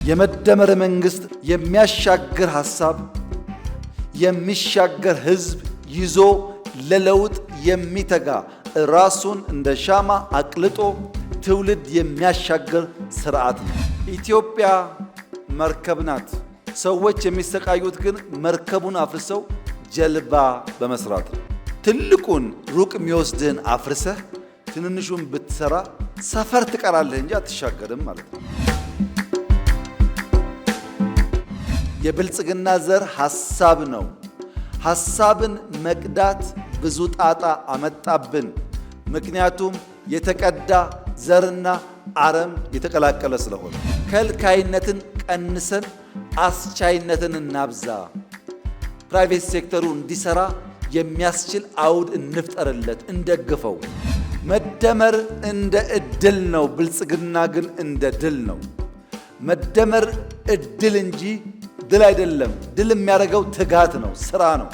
የመደመር መንግስት የሚያሻግር ሐሳብ የሚሻገር ህዝብ ይዞ ለለውጥ የሚተጋ ራሱን እንደ ሻማ አቅልጦ ትውልድ የሚያሻግር ስርዓት ነው። ኢትዮጵያ መርከብ ናት። ሰዎች የሚሰቃዩት ግን መርከቡን አፍርሰው ጀልባ በመስራት ነው። ትልቁን ሩቅ የሚወስድህን አፍርሰህ ትንንሹን ብትሰራ ሰፈር ትቀራለህ እንጂ አትሻገርም ማለት ነው። የብልጽግና ዘር ሐሳብ ነው። ሐሳብን መቅዳት ብዙ ጣጣ አመጣብን። ምክንያቱም የተቀዳ ዘርና አረም የተቀላቀለ ስለሆነ ከልካይነትን ቀንሰን አስቻይነትን እናብዛ። ፕራይቬት ሴክተሩ እንዲሰራ የሚያስችል አውድ እንፍጠርለት፣ እንደግፈው። መደመር እንደ እድል ነው፣ ብልጽግና ግን እንደ ድል ነው። መደመር እድል እንጂ ድል አይደለም። ድል የሚያደርገው ትጋት ነው፣ ስራ ነው።